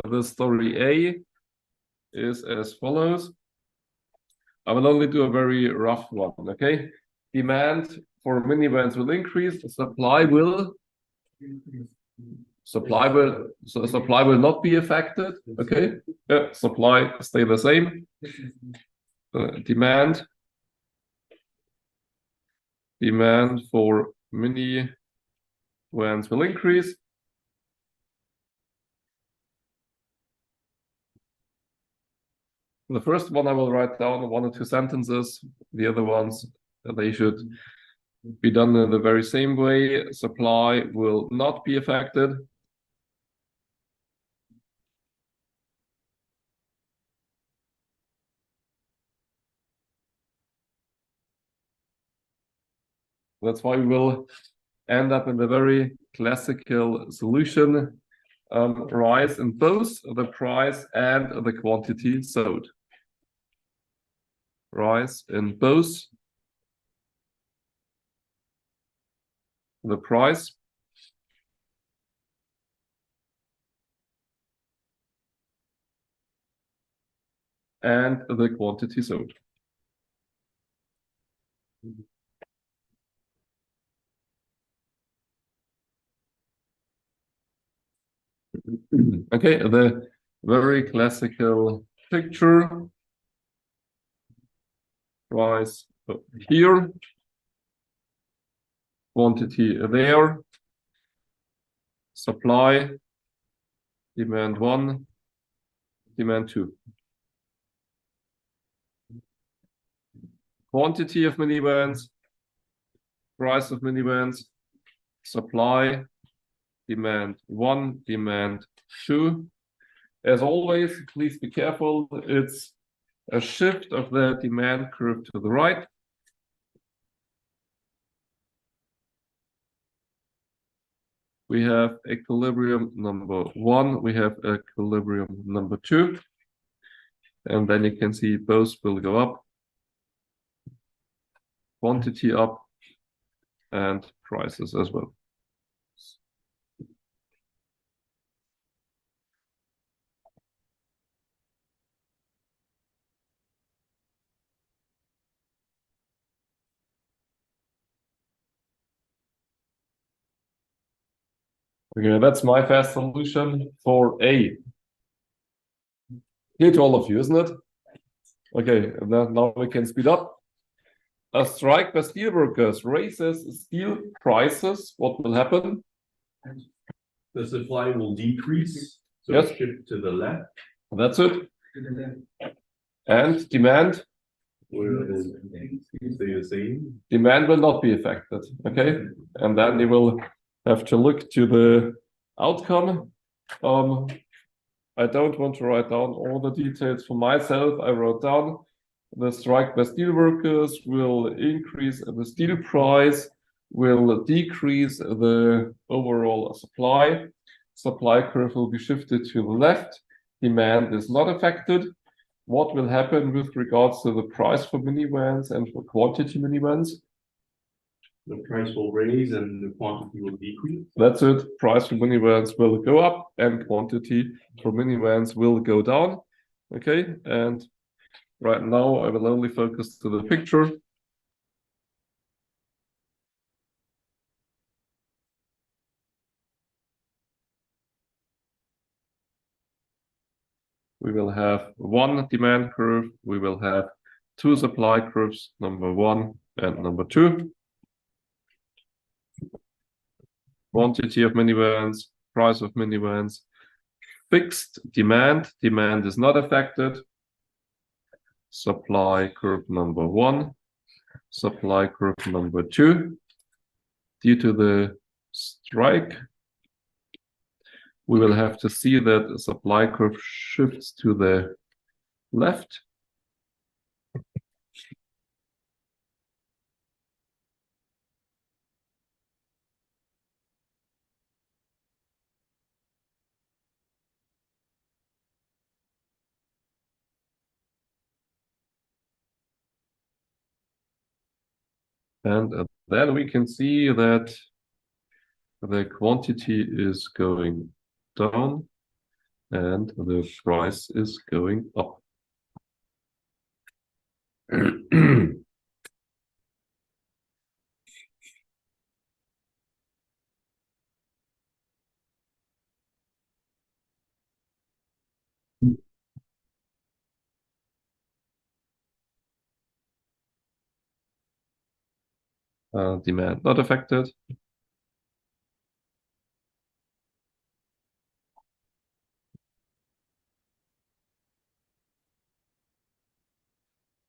the story A is as follows. I will only do a very rough one, okay? Demand for minivans will increase, supply will not be affected, okay? Yeah, supply stay the same. Demand for minivans will increase. The first one I will write down 1 or 2 sentences. The other ones, they should be done in the very same way. Supply will not be affected. That's why we will end up in the very classical solution. Rise in both the price and the quantity sold. Rise in both the price and the quantity sold. Okay, the very classical picture. Price here, quantity there, supply, demand 1, demand 2. Quantity of minivans, price of minivans, supply, demand 1, demand 2. As always, please be careful. It's a shift of the demand curve to the right. We have equilibrium number 1, we have equilibrium number 2. And then you can see both will go up. Quantity up and prices as well. Okay, that's my fast solution for A. Clear to all of you, isn't it? Okay, and then now we can speed up. A strike by steel workers raises steel prices. What will happen? The supply will decrease. So yes. Shift to the left. That's it. And demand Will stay the same. Demand will not be affected. Okay, and then you will have to look to the outcome. I don't want to write down all the details for myself. I wrote down the strike by steel workers will increase the steel price, will decrease the overall supply. Supply curve will be shifted to the left. Demand is not affected. What will happen with regards to the price for minivans and for quantity minivans? The price will raise and the quantity will decrease. That's it. Price for minivans will go up and quantity for minivans will go down. Okay, and right now I will only focus to the picture. We will have 1 demand curve. We will have 2 supply curves, number 1 and number 2. Quantity of minivans, price of minivans, fixed demand. Demand is not affected. Supply curve number 1, supply curve number 2. Due to the strike, we will have to see that the supply curve shifts to the left. And then we can see that the quantity is going down and the price is going up. Demand not affected.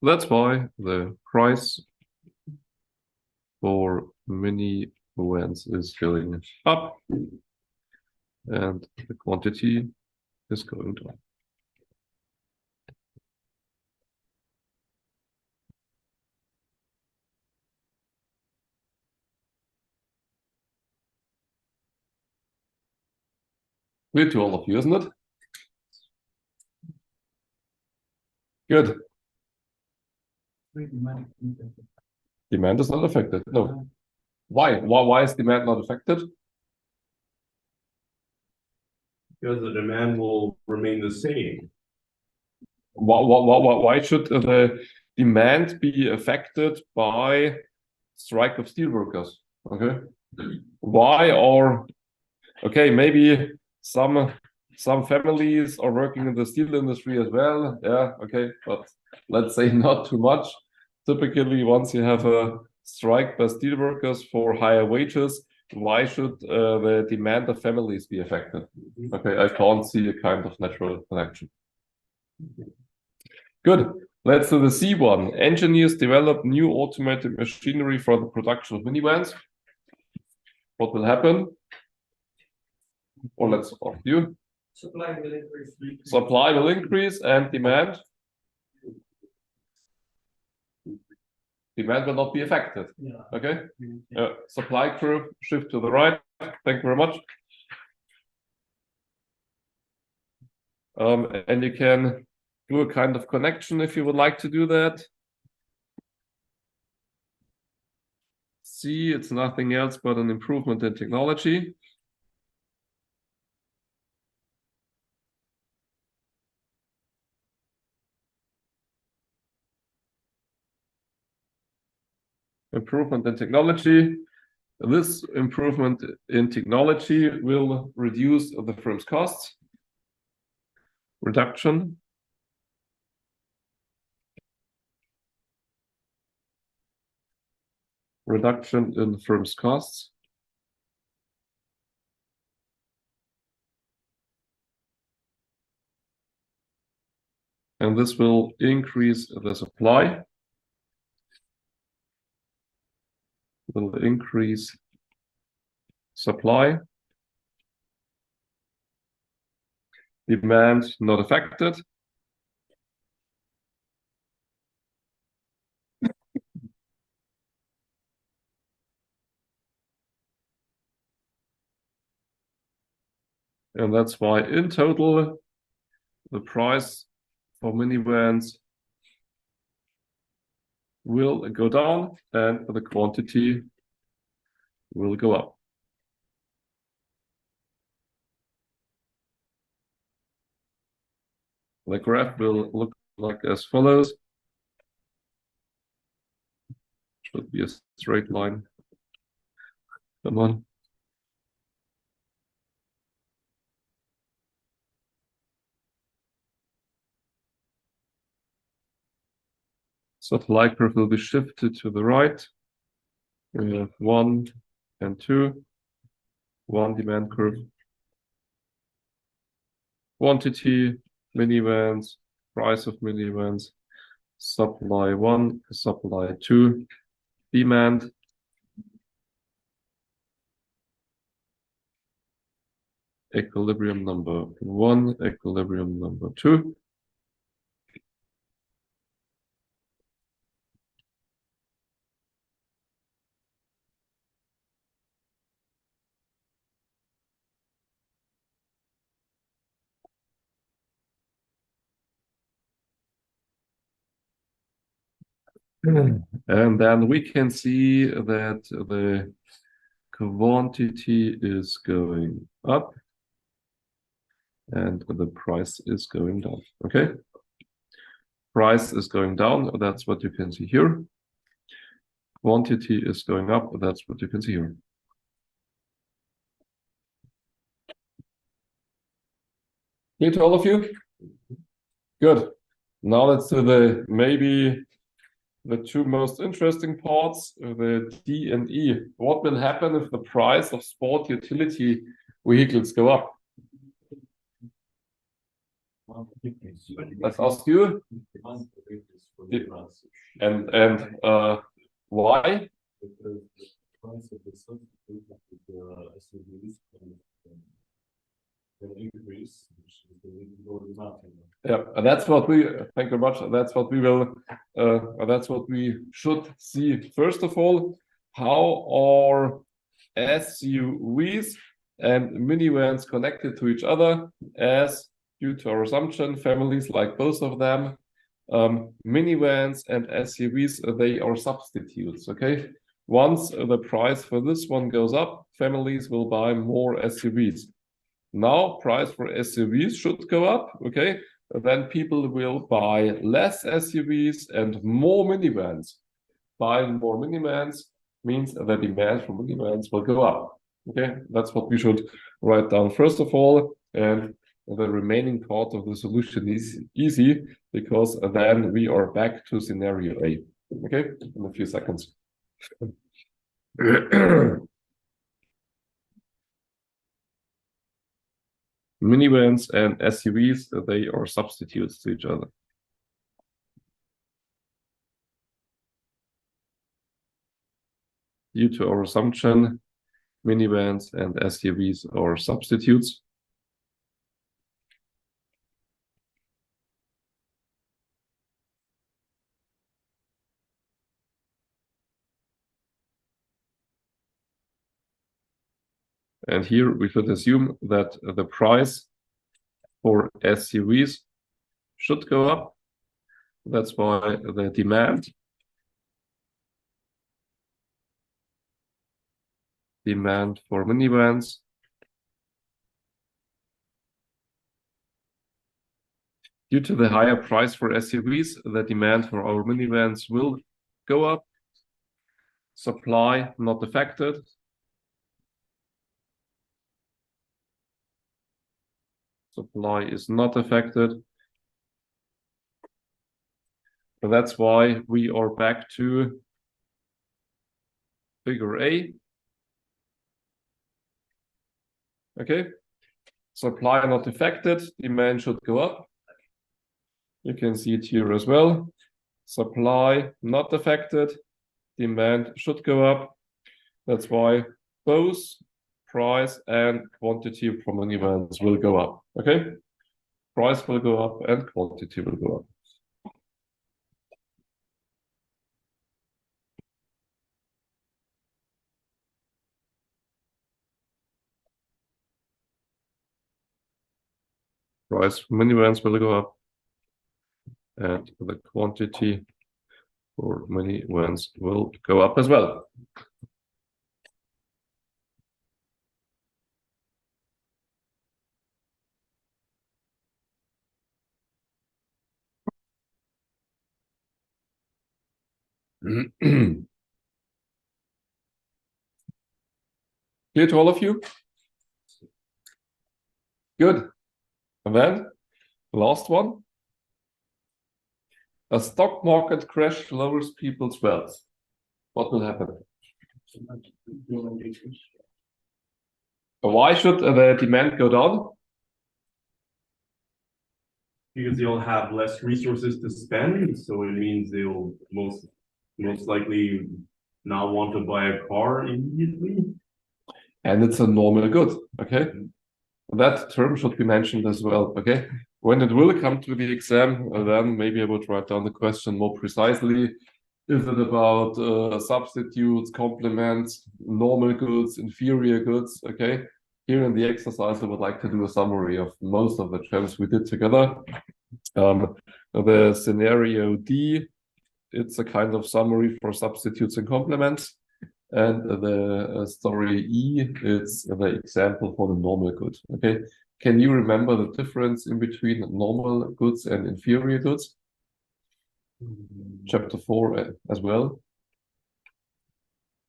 That's why the price for mini events is going up and the quantity is going down. Clear to all of you, isn't it? Good. Demand is not affected. No. Why? Why is demand not affected? Because the demand will remain the same. Why should the demand be affected by strike of steelworkers? Okay. Why? Or okay, maybe some families are working in the steel industry as well. Yeah, okay, but let's say not too much. Typically, once you have a strike by steelworkers for higher wages, why should the demand of families be affected? Okay, I can't see a kind of natural connection. Good. Let's do the C one. Engineers develop new automated machinery for the production of minivans. What will happen? Or let's ask you. Supply will increase. Supply will increase and demand. Demand will not be affected. Yeah. Okay. Supply curve shift to the right. Thank you very much. And you can do a kind of connection if you would like to do that. C, it's nothing else but an improvement in technology. Improvement in technology. This improvement in technology will reduce the firm's costs. Reduction. Reduction in the firm's costs. And this will increase the supply. Will increase supply. Demand not affected. And that's why in total, the price for minivans will go down and the quantity will go up. The graph will look like as follows. Should be a straight line. Come on. Supply curve will be shifted to the right. We have 1 and 2. 1 demand curve. Quantity, minivans, price of minivans, supply 1, supply 2, demand. Equilibrium number 1, equilibrium number 2. And then we can see that the quantity is going up and the price is going down. Okay, price is going down. That's what you can see here. Quantity is going up. That's what you can see here. Clear to all of you? Good. Now let's do maybe the two most interesting parts, the D and E. What will happen if the price of sport utility vehicles go up? Let's ask you. And why? Because the price of the substitute of the SUVs can increase, which is the lower demand. Yeah, that's what we thank you very much. That's what we will. That's what we should see. First of all, how are SUVs and minivans connected to each other? As due to our assumption, families like both of them, minivans and SUVs, they are substitutes. Okay, once the price for this one goes up, families will buy more SUVs. Now, price for SUVs should go up. Okay, then people will buy less SUVs and more minivans. Buying more minivans means the demand for minivans will go up. Okay, that's what we should write down first of all, and the remaining part of the solution is easy because then we are back to scenario A. Okay, in a few seconds. Minivans and SUVs, they are substitutes to each other. Due to our assumption, minivans and SUVs are substitutes. And here we should assume that the price for SUVs should go up. That's why the demand for minivans due to the higher price for SUVs, the demand for our minivans will go up. Supply not affected. Supply is not affected. So that's why we are back to figure A. Okay, supply not affected, demand should go up. You can see it here as well. Supply not affected, demand should go up. That's why both price and quantity for minivans will go up. Okay, price will go up and quantity will go up. Price for minivans will go up and the quantity for minivans will go up as well. Clear to all of you? Good. And then, last one. A stock market crash lowers people's wealth. What will happen? Why should the demand go down? Because they'll have less resources to spend, so it means they'll most likely not want to buy a car immediately. And it's a normal good, okay? That term should be mentioned as well, okay? When it will come to the exam, then maybe I would write down the question more precisely. Is it about substitutes, complements, normal goods, inferior goods, okay? Here in the exercise, I would like to do a summary of most of the terms we did together. The scenario D, it's a kind of summary for substitutes and complements. And the story E, it's the example for the normal good. Okay, Can you remember the difference in between normal goods and inferior goods? Chapter 4 as well.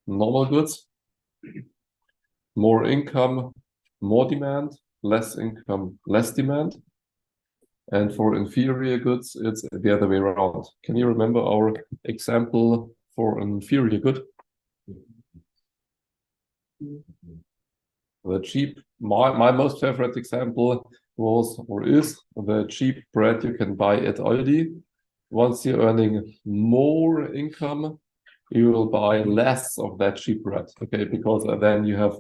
Normal goods, more income, more demand, less income, less demand. And for inferior goods, it's the other way around. Can you remember our example for an inferior good? The cheap, my most favorite example was or is the cheap bread you can buy at Aldi. Once you're earning more income, you will buy less of that cheap bread, okay? Because then you have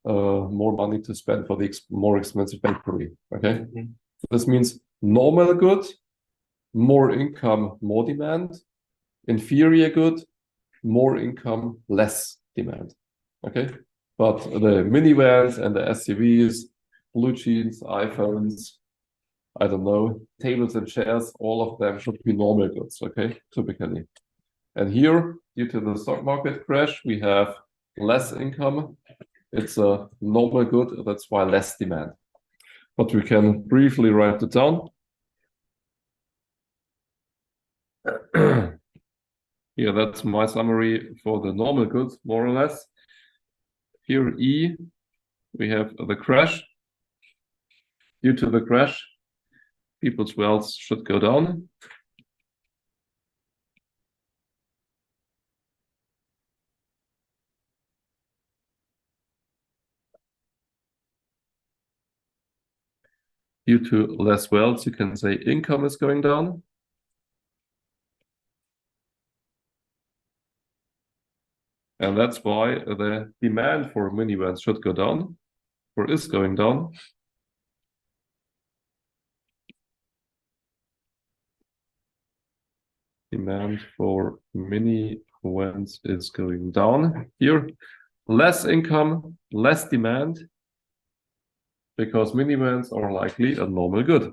more money to spend for the more expensive bakery, okay? So this means normal good, more income, more demand. Inferior good, more income, less demand, okay? But the minivans and the SUVs, blue jeans, iPhones, I don't know, tables and chairs, all of them should be normal goods, okay, typically. And here, due to the stock market crash, we have less income. It's a normal good, that's why less demand. But we can briefly write it down. Here, that's my summary for the normal goods, more or less. Here, E, we have the crash. Due to the crash, people's wealth should go down. Due to less wealth, you can say income is going down. And that's why the demand for minivans should go down, or is going down. Demand for minivans is going down. Here, less income, less demand, because minivans are likely a normal good.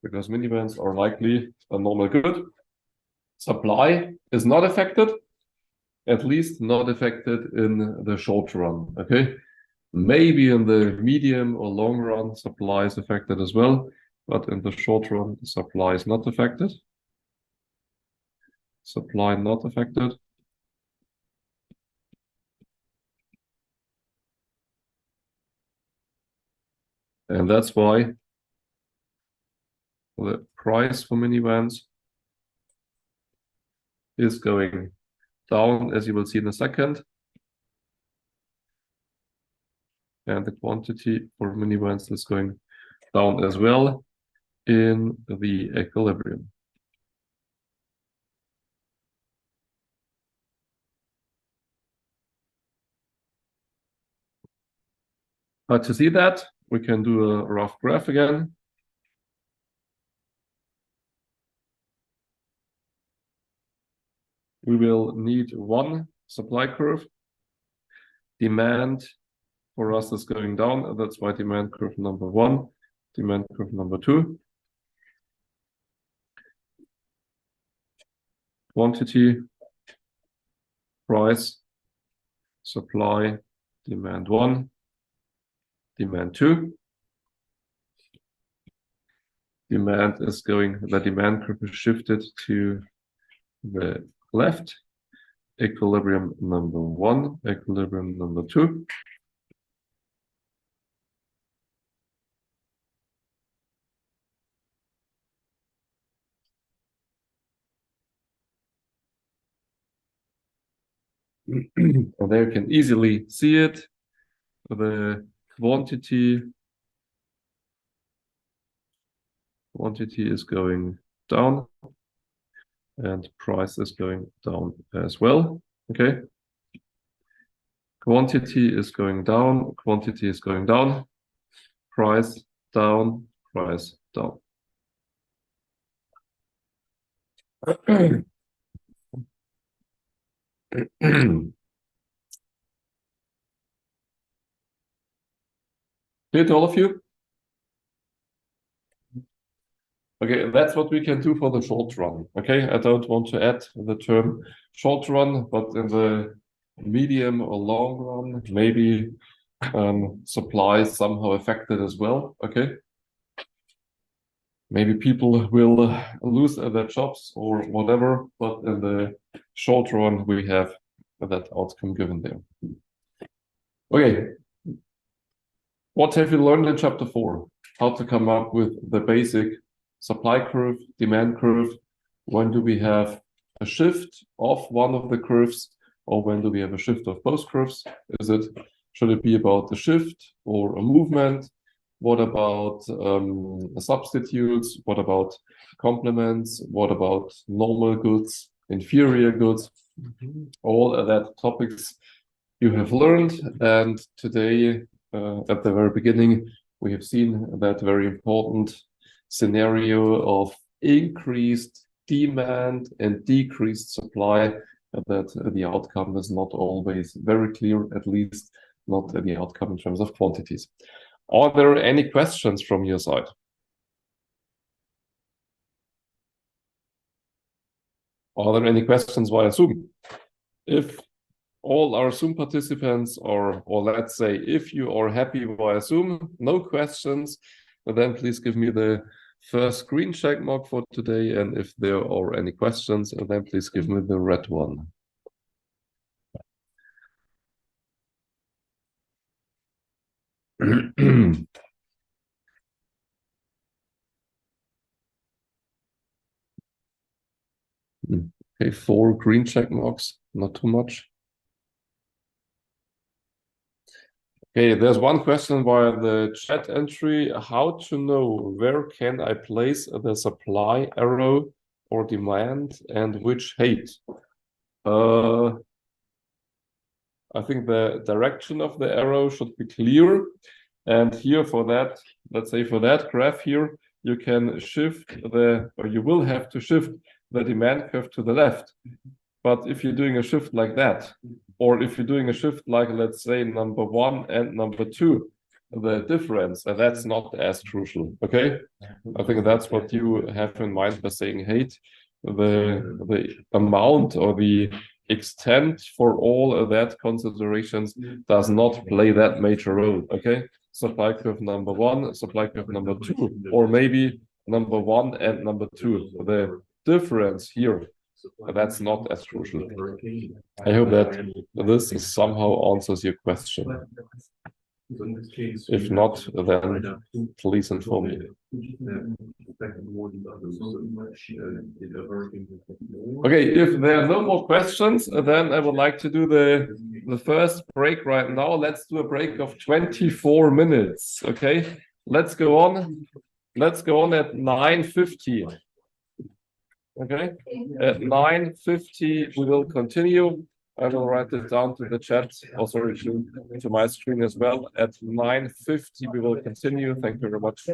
Because minivans are likely a normal good. Supply is not affected, at least not affected in the short run, okay? Maybe in the medium or long run, supply is affected as well, but in the short run, supply is not affected. Supply not affected. And that's why the price for minivans is going down, as you will see in a second. And the quantity for minivans is going down as well in the equilibrium. But to see that, we can do a rough graph again. We will need one supply curve. Demand for us is going down. That's why demand curve number 1, demand curve number 2. Quantity, price, supply, demand 1, demand 2. Demand is going, the demand curve is shifted to the left. Equilibrium number 1, equilibrium number 2. And there you can easily see it. The quantity is going down and price is going down as well. Okay. Quantity is going down, quantity is going down, price down, price down. Clear to all of you? Okay, that's what we can do for the short run. Okay, I don't want to add the term short run, but in the medium or long run, maybe supply is somehow affected as well. Okay, maybe people will lose their jobs or whatever, but in the short run, we have that outcome given there. Okay, what have you learned in chapter 4? How to come up with the basic supply curve, demand curve. When do we have a shift of one of the curves, or when do we have a shift of both curves? Should it be about a shift or a movement? What about substitutes? What about complements? What about normal goods, inferior goods? All of that topics you have learned, and today at the very beginning we have seen that very important scenario of increased demand and decreased supply, that the outcome is not always very clear, at least not the outcome in terms of quantities. Are there any questions from your side? Are there any questions via Zoom? If all our Zoom participants or let's say if you are happy via Zoom, no questions, then please give me the first green check mark for today, and if there are any questions, then please give me the red one. Okay, 4 green check marks, not too much. Okay, there's one question via the chat entry. How to know where can I place the supply arrow or demand and which height? I think the direction of the arrow should be clear. And here for that, let's say for that graph here, you can shift or you will have to shift the demand curve to the left. But if you're doing a shift like that, or if you're doing a shift like, let's say, number 1 and number 2, the difference, and that's not as crucial, okay? I think that's what you have in mind by saying height. The amount or the extent for all of that considerations does not play that major role, okay? Supply curve number 1, supply curve number 2, or maybe number 1 and number 2. The difference here, that's not as crucial. I hope that this somehow answers your question. If not, then please inform me. Okay, if there are no more questions, then I would like to do the first break right now. Let's do a break of 24 minutes. Okay, let's go on. Let's go on at 9:50. Okay, at 9:50 we will continue. I will write it down to the chat, or sorry, to my screen as well. At 9:50 we will continue. Thank you very much.